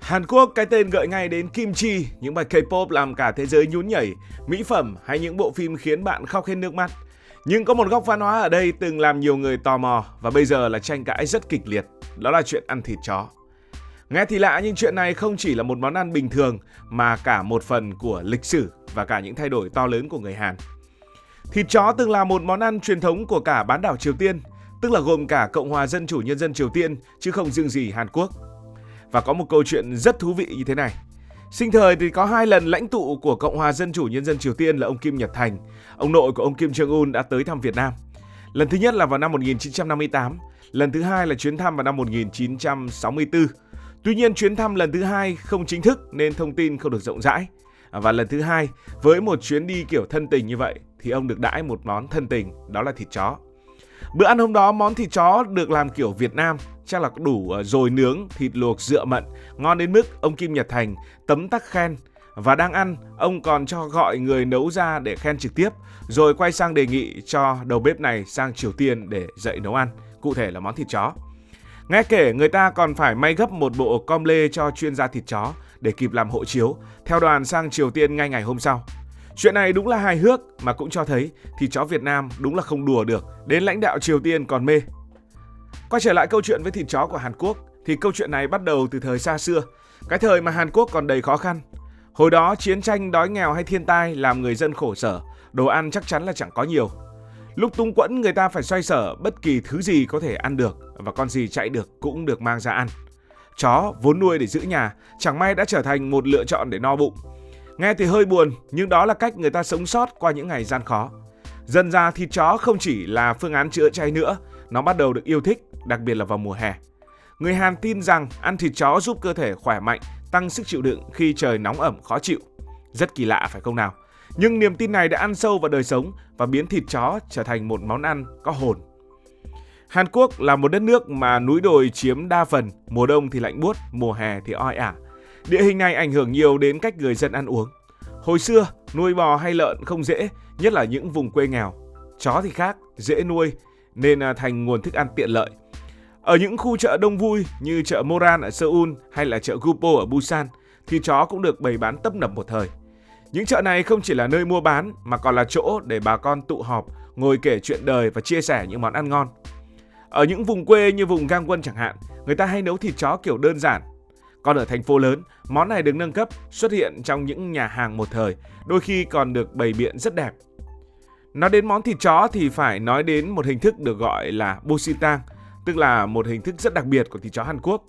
Hàn Quốc, cái tên gợi ngay đến kim chi, những bài K-pop làm cả thế giới nhún nhảy, mỹ phẩm hay những bộ phim khiến bạn khóc hết nước mắt. Nhưng có một góc văn hóa ở đây từng làm nhiều người tò mò và bây giờ là tranh cãi rất kịch liệt, đó là chuyện ăn thịt chó. Nghe thì lạ nhưng chuyện này không chỉ là một món ăn bình thường mà cả một phần của lịch sử và cả những thay đổi to lớn của người Hàn. Thịt chó từng là một món ăn truyền thống của cả bán đảo Triều Tiên, tức là gồm cả Cộng hòa Dân chủ Nhân dân Triều Tiên chứ không riêng gì Hàn Quốc. Và có một câu chuyện rất thú vị như thế này. Sinh thời thì có 2 lần lãnh tụ của Cộng hòa Dân chủ Nhân dân Triều Tiên là ông Kim Nhật Thành, ông nội của ông Kim Jong Un đã tới thăm Việt Nam. Lần thứ nhất là vào năm 1958, lần thứ hai là chuyến thăm vào năm 1964. Tuy nhiên chuyến thăm lần thứ hai không chính thức nên thông tin không được rộng rãi. Và lần thứ hai, với một chuyến đi kiểu thân tình như vậy thì ông được đãi một món thân tình, đó là thịt chó. Bữa ăn hôm đó món thịt chó được làm kiểu Việt Nam, chắc là đủ dồi nướng, thịt luộc dựa mận, ngon đến mức ông Kim Nhật Thành tấm tắc khen. Và đang ăn, ông còn cho gọi người nấu ra để khen trực tiếp, rồi quay sang đề nghị cho đầu bếp này sang Triều Tiên để dạy nấu ăn, cụ thể là món thịt chó. Nghe kể người ta còn phải may gấp một bộ com lê cho chuyên gia thịt chó để kịp làm hộ chiếu, theo đoàn sang Triều Tiên ngay ngày hôm sau. Chuyện này đúng là hài hước mà cũng cho thấy thịt chó Việt Nam đúng là không đùa được, đến lãnh đạo Triều Tiên còn mê. Quay trở lại câu chuyện với thịt chó của Hàn Quốc thì câu chuyện này bắt đầu từ thời xa xưa, cái thời mà Hàn Quốc còn đầy khó khăn. Hồi đó chiến tranh, đói nghèo hay thiên tai làm người dân khổ sở, đồ ăn chắc chắn là chẳng có nhiều. Lúc túng quẫn người ta phải xoay sở bất kỳ thứ gì có thể ăn được và con gì chạy được cũng được mang ra ăn. Chó vốn nuôi để giữ nhà chẳng may đã trở thành một lựa chọn để no bụng. Nghe thì hơi buồn nhưng đó là cách người ta sống sót qua những ngày gian khó. Dần ra thịt chó không chỉ là phương án chữa cháy nữa, nó bắt đầu được yêu thích, đặc biệt là vào mùa hè. Người Hàn tin rằng ăn thịt chó giúp cơ thể khỏe mạnh, tăng sức chịu đựng khi trời nóng ẩm khó chịu. Rất kỳ lạ phải không nào? Nhưng niềm tin này đã ăn sâu vào đời sống và biến thịt chó trở thành một món ăn có hồn. Hàn Quốc là một đất nước mà núi đồi chiếm đa phần, mùa đông thì lạnh buốt, mùa hè thì oi ả. Địa hình này ảnh hưởng nhiều đến cách người dân ăn uống. Hồi xưa, nuôi bò hay lợn không dễ, nhất là những vùng quê nghèo. Chó thì khác, dễ nuôi nên thành nguồn thức ăn tiện lợi. Ở những khu chợ đông vui như chợ Moran ở Seoul hay là chợ Gupo ở Busan, thì chó cũng được bày bán tấp nập một thời. Những chợ này không chỉ là nơi mua bán mà còn là chỗ để bà con tụ họp, ngồi kể chuyện đời và chia sẻ những món ăn ngon. Ở những vùng quê như vùng Gangwon chẳng hạn, người ta hay nấu thịt chó kiểu đơn giản. Còn ở thành phố lớn, món này được nâng cấp, xuất hiện trong những nhà hàng một thời, đôi khi còn được bày biện rất đẹp. Nói đến món thịt chó thì phải nói đến một hình thức được gọi là bossitang, tức là một hình thức rất đặc biệt của thịt chó Hàn Quốc.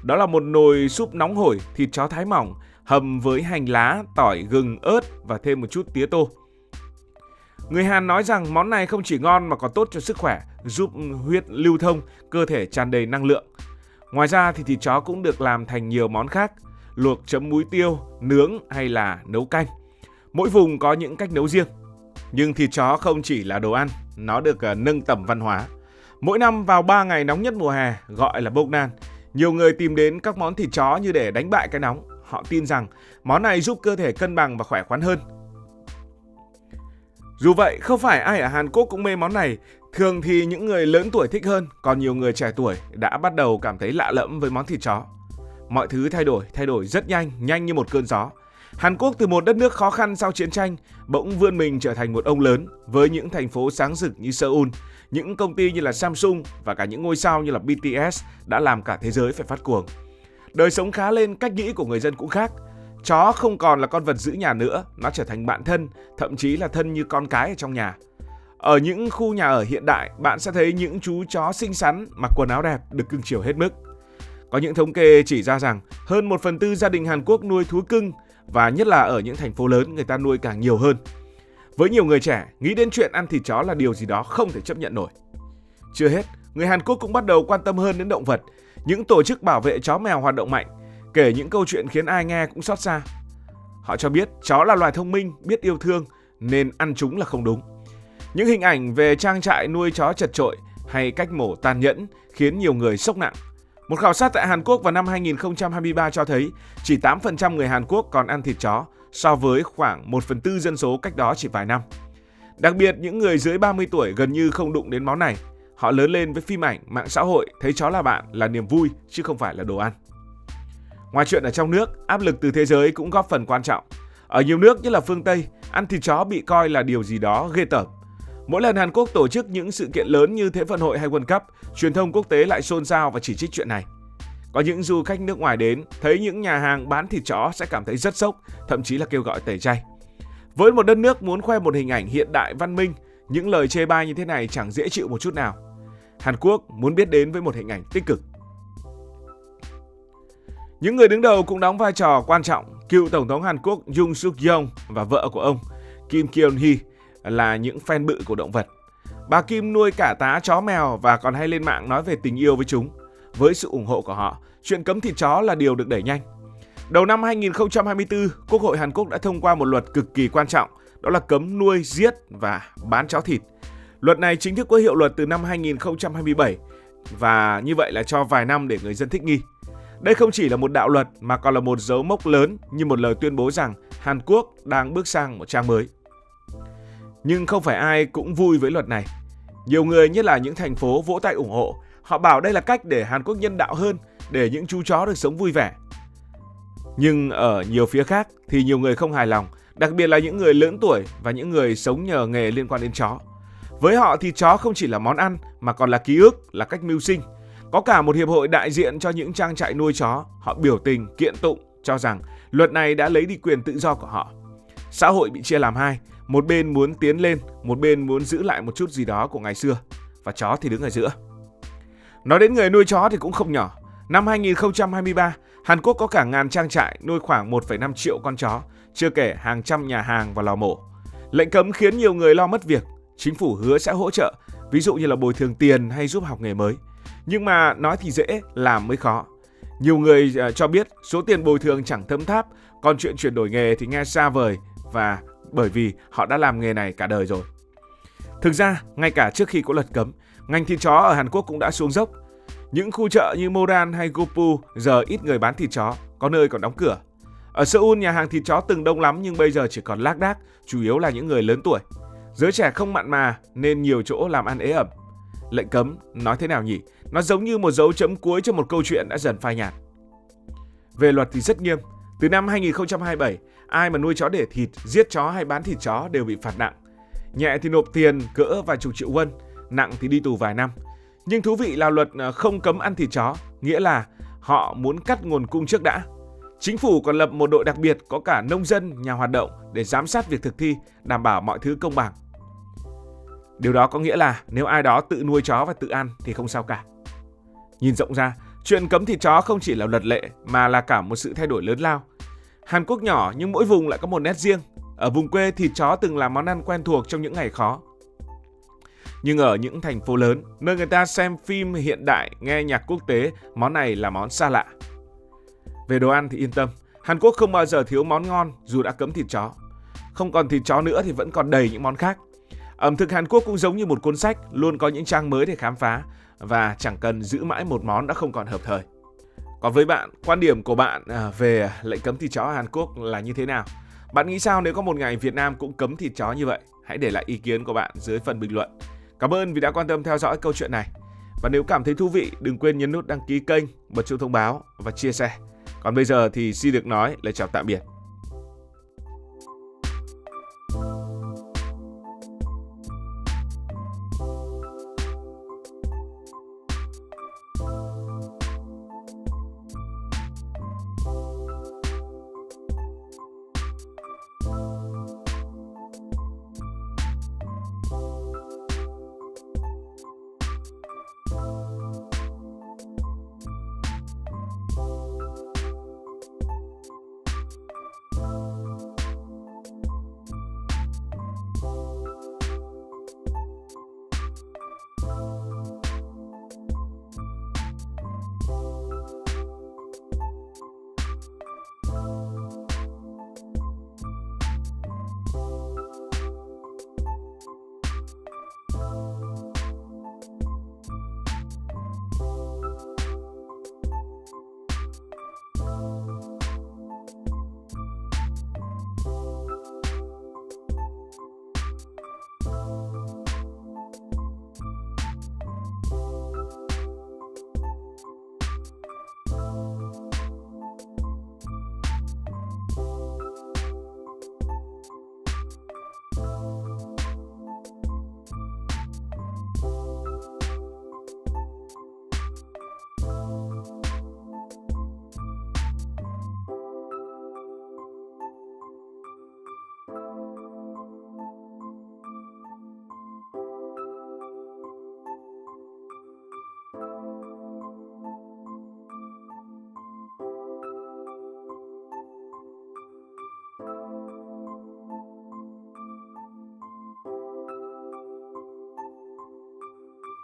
Đó là một nồi súp nóng hổi thịt chó thái mỏng, hầm với hành lá, tỏi, gừng, ớt và thêm một chút tía tô. Người Hàn nói rằng món này không chỉ ngon mà còn tốt cho sức khỏe, giúp huyết lưu thông, cơ thể tràn đầy năng lượng. Ngoài ra thì thịt chó cũng được làm thành nhiều món khác, luộc chấm muối tiêu, nướng hay là nấu canh. Mỗi vùng có những cách nấu riêng. Nhưng thịt chó không chỉ là đồ ăn, nó được nâng tầm văn hóa. Mỗi năm vào 3 ngày nóng nhất mùa hè, gọi là Boknan, nhiều người tìm đến các món thịt chó như để đánh bại cái nóng. Họ tin rằng món này giúp cơ thể cân bằng và khỏe khoắn hơn. Dù vậy, không phải ai ở Hàn Quốc cũng mê món này. Thường thì những người lớn tuổi thích hơn, còn nhiều người trẻ tuổi đã bắt đầu cảm thấy lạ lẫm với món thịt chó. Mọi thứ thay đổi rất nhanh như một cơn gió. Hàn Quốc từ một đất nước khó khăn sau chiến tranh, bỗng vươn mình trở thành một ông lớn với những thành phố sáng rực như Seoul, những công ty như là Samsung và cả những ngôi sao như là BTS đã làm cả thế giới phải phát cuồng. Đời sống khá lên, cách nghĩ của người dân cũng khác. Chó không còn là con vật giữ nhà nữa, nó trở thành bạn thân, thậm chí là thân như con cái ở trong nhà. Ở những khu nhà ở hiện đại, bạn sẽ thấy những chú chó xinh xắn, mặc quần áo đẹp, được cưng chiều hết mức. Có những thống kê chỉ ra rằng hơn 1/4 gia đình Hàn Quốc nuôi thú cưng và nhất là ở những thành phố lớn người ta nuôi càng nhiều hơn. Với nhiều người trẻ, nghĩ đến chuyện ăn thịt chó là điều gì đó không thể chấp nhận nổi. Chưa hết, người Hàn Quốc cũng bắt đầu quan tâm hơn đến động vật. Những tổ chức bảo vệ chó mèo hoạt động mạnh, kể những câu chuyện khiến ai nghe cũng xót xa. Họ cho biết chó là loài thông minh, biết yêu thương nên ăn chúng là không đúng. Những hình ảnh về trang trại nuôi chó chật chội hay cách mổ tàn nhẫn khiến nhiều người sốc nặng. Một khảo sát tại Hàn Quốc vào năm 2023 cho thấy chỉ 8% người Hàn Quốc còn ăn thịt chó so với khoảng 1/4 dân số cách đó chỉ vài năm. Đặc biệt những người dưới 30 tuổi gần như không đụng đến món này. Họ lớn lên với phim ảnh, mạng xã hội, thấy chó là bạn là niềm vui chứ không phải là đồ ăn. Ngoài chuyện ở trong nước, áp lực từ thế giới cũng góp phần quan trọng. Ở nhiều nước như là phương Tây, ăn thịt chó bị coi là điều gì đó ghê tởm. Mỗi lần Hàn Quốc tổ chức những sự kiện lớn như Thế vận hội hay World Cup, truyền thông quốc tế lại xôn xao và chỉ trích chuyện này. Có những du khách nước ngoài đến, thấy những nhà hàng bán thịt chó sẽ cảm thấy rất sốc, thậm chí là kêu gọi tẩy chay. Với một đất nước muốn khoe một hình ảnh hiện đại văn minh, những lời chê bai như thế này chẳng dễ chịu một chút nào. Hàn Quốc muốn biết đến với một hình ảnh tích cực. Những người đứng đầu cũng đóng vai trò quan trọng. Cựu Tổng thống Hàn Quốc Yoon Suk Yeol và vợ của ông Kim Kyung Hee là những fan bự của động vật. Bà Kim nuôi cả tá chó mèo và còn hay lên mạng nói về tình yêu với chúng. Với sự ủng hộ của họ, chuyện cấm thịt chó là điều được đẩy nhanh. Đầu năm 2024, Quốc hội Hàn Quốc đã thông qua một luật cực kỳ quan trọng, đó là cấm nuôi, giết và bán chó thịt. Luật này chính thức có hiệu lực từ năm 2027 và như vậy là cho vài năm để người dân thích nghi. Đây không chỉ là một đạo luật mà còn là một dấu mốc lớn như một lời tuyên bố rằng Hàn Quốc đang bước sang một trang mới. Nhưng không phải ai cũng vui với luật này. Nhiều người, nhất là những thành phố, vỗ tay ủng hộ. Họ bảo đây là cách để Hàn Quốc nhân đạo hơn, để những chú chó được sống vui vẻ. Nhưng ở nhiều phía khác thì nhiều người không hài lòng, đặc biệt là những người lớn tuổi và những người sống nhờ nghề liên quan đến chó. Với họ thì chó không chỉ là món ăn mà còn là ký ức, là cách mưu sinh. Có cả một hiệp hội đại diện cho những trang trại nuôi chó, họ biểu tình, kiện tụng cho rằng luật này đã lấy đi quyền tự do của họ. Xã hội bị chia làm hai, một bên muốn tiến lên, một bên muốn giữ lại một chút gì đó của ngày xưa, và chó thì đứng ở giữa. Nói đến người nuôi chó thì cũng không nhỏ. Năm 2023, Hàn Quốc có cả ngàn trang trại nuôi khoảng 1,5 triệu con chó, chưa kể hàng trăm nhà hàng và lò mổ. Lệnh cấm khiến nhiều người lo mất việc. Chính phủ hứa sẽ hỗ trợ, ví dụ như là bồi thường tiền hay giúp học nghề mới. Nhưng mà nói thì dễ, làm mới khó. Nhiều người cho biết số tiền bồi thường chẳng thấm tháp, còn chuyện chuyển đổi nghề thì nghe xa vời, và bởi vì họ đã làm nghề này cả đời rồi. Thực ra, ngay cả trước khi có luật cấm, ngành thịt chó ở Hàn Quốc cũng đã xuống dốc. Những khu chợ như Moran hay Gopu giờ ít người bán thịt chó, có nơi còn đóng cửa. Ở Seoul, nhà hàng thịt chó từng đông lắm nhưng bây giờ chỉ còn lác đác, chủ yếu là những người lớn tuổi. Giới trẻ không mặn mà nên nhiều chỗ làm ăn ế ẩm. Lệnh cấm nói thế nào nhỉ? Nó giống như một dấu chấm cuối cho một câu chuyện đã dần phai nhạt. Về luật thì rất nghiêm. Từ năm 2027, ai mà nuôi chó để thịt, giết chó hay bán thịt chó đều bị phạt nặng. Nhẹ thì nộp tiền cỡ vài chục triệu won, nặng thì đi tù vài năm. Nhưng thú vị là luật không cấm ăn thịt chó, nghĩa là họ muốn cắt nguồn cung trước đã. Chính phủ còn lập một đội đặc biệt có cả nông dân, nhà hoạt động để giám sát việc thực thi, đảm bảo mọi thứ công bằng. Điều đó có nghĩa là nếu ai đó tự nuôi chó và tự ăn thì không sao cả. Nhìn rộng ra, chuyện cấm thịt chó không chỉ là luật lệ mà là cả một sự thay đổi lớn lao. Hàn Quốc nhỏ nhưng mỗi vùng lại có một nét riêng. Ở vùng quê, thịt chó từng là món ăn quen thuộc trong những ngày khó. Nhưng ở những thành phố lớn, nơi người ta xem phim hiện đại, nghe nhạc quốc tế, món này là món xa lạ. Về đồ ăn thì yên tâm, Hàn Quốc không bao giờ thiếu món ngon dù đã cấm thịt chó. Không còn thịt chó nữa thì vẫn còn đầy những món khác. Ẩm thực Hàn Quốc cũng giống như một cuốn sách, luôn có những trang mới để khám phá và chẳng cần giữ mãi một món đã không còn hợp thời. Còn với bạn, quan điểm của bạn về lệnh cấm thịt chó ở Hàn Quốc là như thế nào? Bạn nghĩ sao nếu có một ngày Việt Nam cũng cấm thịt chó như vậy? Hãy để lại ý kiến của bạn dưới phần bình luận. Cảm ơn vì đã quan tâm theo dõi câu chuyện này. Và nếu cảm thấy thú vị, đừng quên nhấn nút đăng ký kênh, bật chuông thông báo và chia sẻ. Còn bây giờ thì xin được nói lời chào tạm biệt.